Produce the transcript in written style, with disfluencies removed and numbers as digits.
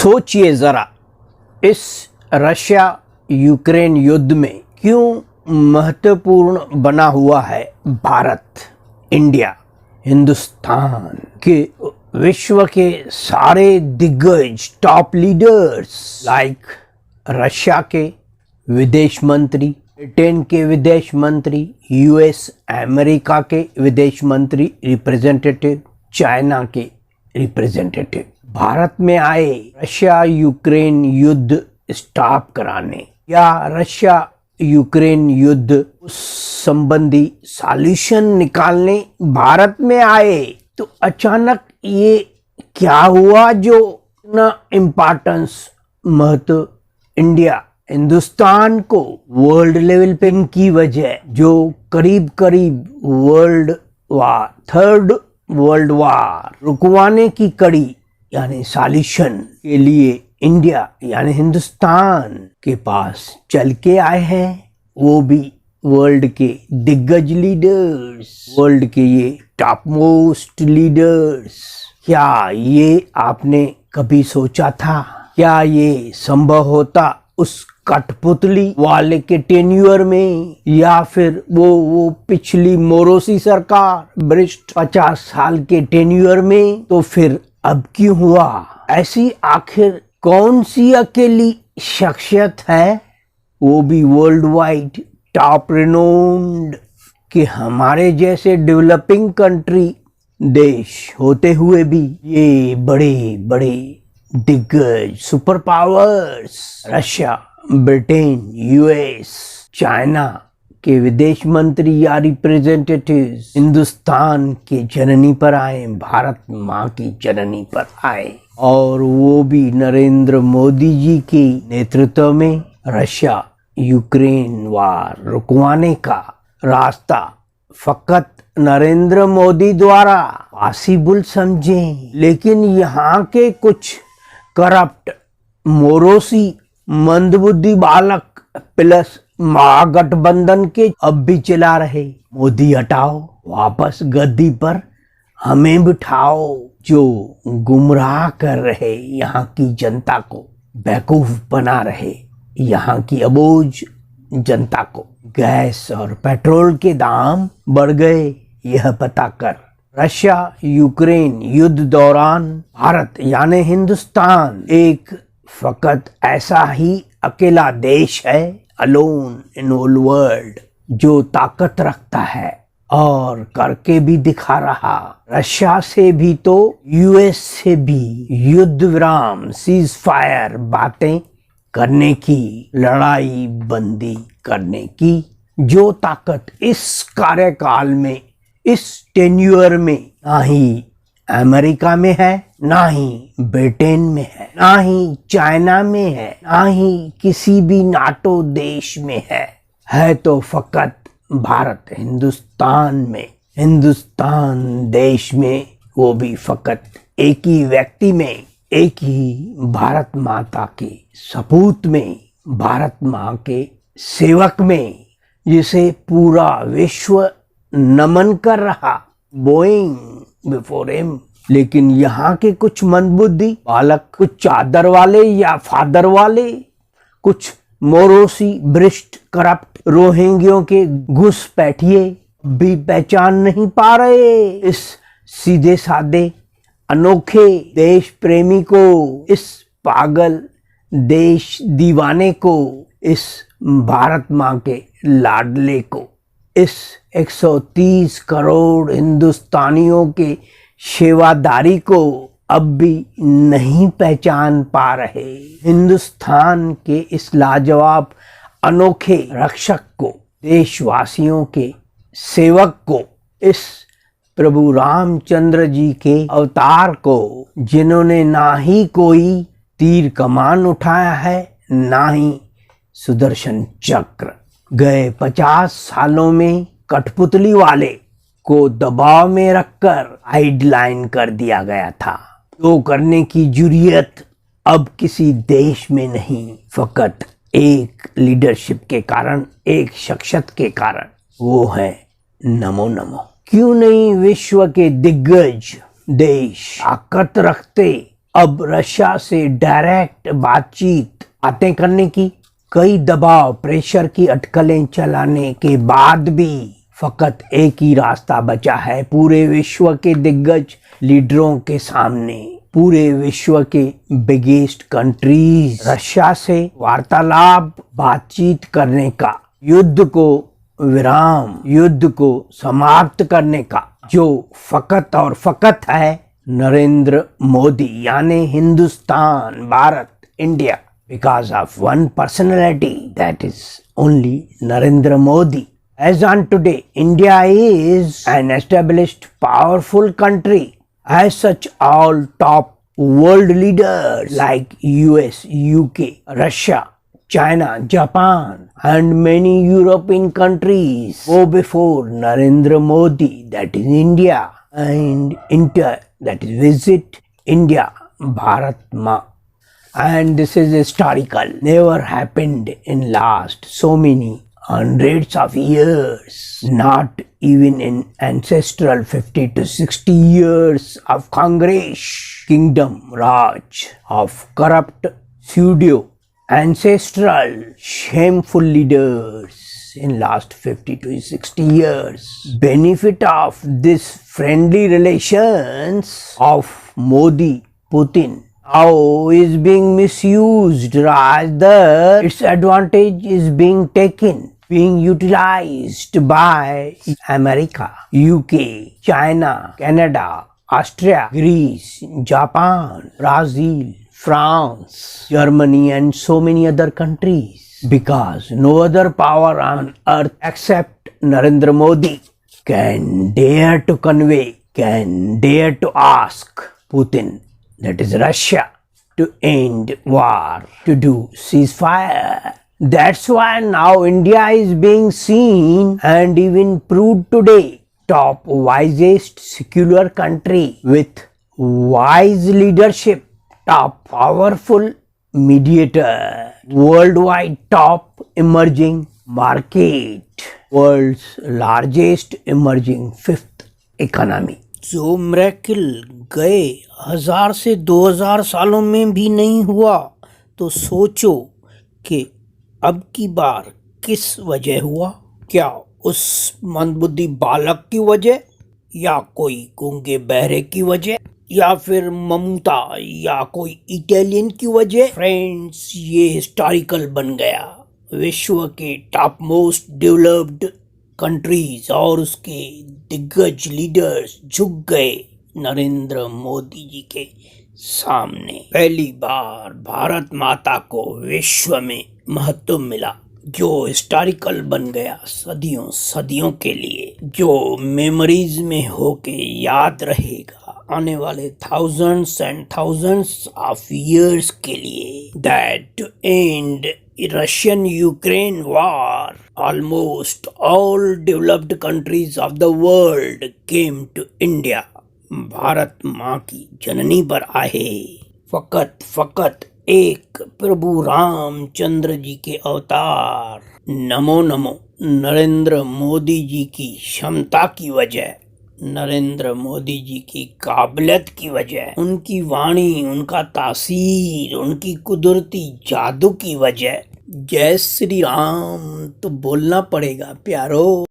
सोचिए जरा, इस रशिया यूक्रेन युद्ध में क्यों महत्वपूर्ण बना हुआ है भारत, इंडिया, हिंदुस्तान के विश्व के सारे दिग्गज टॉप लीडर्स लाइक रशिया के विदेश मंत्री, ब्रिटेन के विदेश मंत्री, यूएस अमेरिका के विदेश मंत्री रिप्रेजेंटेटिव, चाइना के रिप्रेजेंटेटिव भारत में आए रशिया यूक्रेन युद्ध स्टॉप कराने या रशिया यूक्रेन युद्ध संबंधी सॉल्यूशन निकालने भारत में आए। तो अचानक ये क्या हुआ जो इतना इम्पोर्टेंस, महत्व इंडिया, हिंदुस्तान को वर्ल्ड लेवल पे की वजह जो करीब world war, third world war रुकवाने की कड़ी यानी सॉल्यूशन के लिए इंडिया यानी हिंदुस्तान के पास चल के आए हैं, वो भी वर्ल्ड के दिग्गज लीडर्स, वर्ल्ड के ये टॉप मोस्ट लीडर्स। क्या ये आपने कभी सोचा था? क्या ये संभव होता उस कठपुतली वाले के टेन्यूअर में, या फिर वो पिछली मोरोसी सरकार भ्रष्ट 50 साल के टेन्यूअर में? तो फिर अब क्यों हुआ? ऐसी आखिर कौन सी अकेली शख्सियत है, वो भी वर्ल्ड वाइड टॉप रिनोन्ड, कि हमारे जैसे डेवलपिंग कंट्री देश होते हुए भी ये बड़े बड़े दिग्गज super powers Russia, Britain, US, China के विदेश मंत्री या रिप्रेजेंटेटिव्स हिंदुस्तान के जननी पर आए, भारत माँ की जननी पर आए, और वो भी नरेंद्र मोदी जी के नेतृत्व में रशिया यूक्रेन वार रुकवाने का रास्ता फकत नरेंद्र मोदी द्वारा पॉसिबल समझे। लेकिन यहाँ के कुछ करप्ट, मोरोसी, मंदबुद्धि बालक प्लस महागठबंधन के अब भी चला रहे, मोदी हटाओ, वापस गद्दी पर हमें बिठाओ, जो गुमराह कर रहे यहाँ की जनता को, बेवकूफ बना रहे यहाँ की अबोझ जनता को। गैस और पेट्रोल के दाम बढ़ गए, यह पता कर रशिया यूक्रेन युद्ध दौरान भारत यानी हिंदुस्तान एक फकत ऐसा ही अकेला देश है, अलोन इन होल वर्ल्ड, जो ताकत रखता है और करके भी दिखा रहा। रशिया से भी तो यूएस से भी युद्ध विराम, सीज फायर बातें करने की, लड़ाई बंदी करने की जो ताकत इस कार्यकाल में, इस टेन्यूअर में ना ही अमेरिका में है, ना ही ब्रिटेन में है, ना ही चाइना में है, ना ही किसी भी नाटो देश में है तो फकत भारत हिंदुस्तान में, हिंदुस्तान देश में, वो भी फकत एक ही व्यक्ति में, एक ही भारत माता के सपूत में, भारत माँ के सेवक में, जिसे पूरा विश्व नमन कर रहा, बोइंग बिफोर हिम। लेकिन यहाँ के कुछ मंदबुद्धि बालक, कुछ चादर वाले या फादर वाले, कुछ मोरोसी भ्रष्ट करप्ट रोहिंग्यों के घुसपैठिए भी पहचान नहीं पा रहे इस सीधे साधे अनोखे देश प्रेमी को, इस पागल देश दीवाने को, इस भारत माँ के लाडले को, इस 130 करोड़ हिंदुस्तानियों के सेवादारी को अब भी नहीं पहचान पा रहे। हिंदुस्तान के इस लाजवाब अनोखे रक्षक को, देशवासियों के सेवक को, इस प्रभु रामचंद्र जी के अवतार को, जिन्होंने ना ही कोई तीर कमान उठाया है, ना ही सुदर्शन चक्र। गए 50 सालों में कठपुतली वाले को दबाव में रखकर साइडलाइन कर दिया गया था। तो करने की जुर्रियत अब किसी देश में नहीं, फकत एक लीडरशिप के कारण, एक शख्सियत के कारण, वो है नमो नमो। क्यों नहीं विश्व के दिग्गज देश ताकत रखते अब रशिया से डायरेक्ट बातचीत बातें करने की, कई दबाव प्रेशर की अटकलें चलाने के बाद भी फकत एक ही रास्ता बचा है पूरे विश्व के दिग्गज लीडरों के सामने, पूरे विश्व के बिगेस्ट कंट्रीज रशिया से वार्तालाप बातचीत करने का, युद्ध को विराम, युद्ध को समाप्त करने का, जो फकत और फकत है नरेंद्र मोदी यानी Hindustan, Bharat, India, because of one personality, that is only Narendra Modi. As on today, India is an established, powerful country. As such, all top world leaders like US, UK, Russia, China, Japan, and many European countries go before Narendra Modi, that is India, and that is visit India, Bharat Ma. And this is historical, never happened in last so many hundreds of years, not even in ancestral 50 to 60 years of Congress, kingdom, Raj, of corrupt pseudo ancestral shameful leaders in last 50 to 60 years. Benefit of this friendly relations of Modi, Putin, how is being misused, rather its advantage is being taken, being utilized by America, UK, China, Canada, Austria, Greece, Japan, Brazil, France, Germany, and so many other countries, because no other power on earth except Narendra Modi can dare to convey, can dare to ask Putin, that is Russia, to end war, to do ceasefire. That's why now India is being seen and even proved today top wisest secular country with wise leadership, top powerful mediator, worldwide top emerging market, world's largest emerging fifth economy. जो miracle गए 1000 से 2000 सालों में भी नहीं हुआ, तो सोचो कि अब की बार किस वजह हुआ? क्या उस मंदबुद्धि बालक की वजह, या कोई गूंगे बहरे की वजह, या फिर ममता या कोई इटालियन की वजह? फ्रेंड्स, ये हिस्टोरिकल बन गया। विश्व के टॉप मोस्ट डेवलप्ड कंट्रीज और उसके दिग्गज लीडर्स झुक गए नरेंद्र मोदी जी के सामने। पहली बार भारत माता को विश्व में महत्व मिला, जो हिस्टोरिकल बन गया सदियों सदियों के लिए, जो मेमोरीज में होके याद रहेगा आने वाले thousands and thousands of years के लिए। That to end Russian-Ukraine war, almost all developed countries of the world came to India. Bharat माँ की जननी पर आए। फकत एक प्रभु रामचंद्र जी के अवतार। नमो नमो नरेंद्र मोदी जी की क्षमता की वजह, नरेंद्र मोदी जी की काबिलियत की वजह, उनकी वाणी, उनका तासीर, उनकी कुदरती जादू की वजह। जय श्री राम तो बोलना पड़ेगा प्यारो।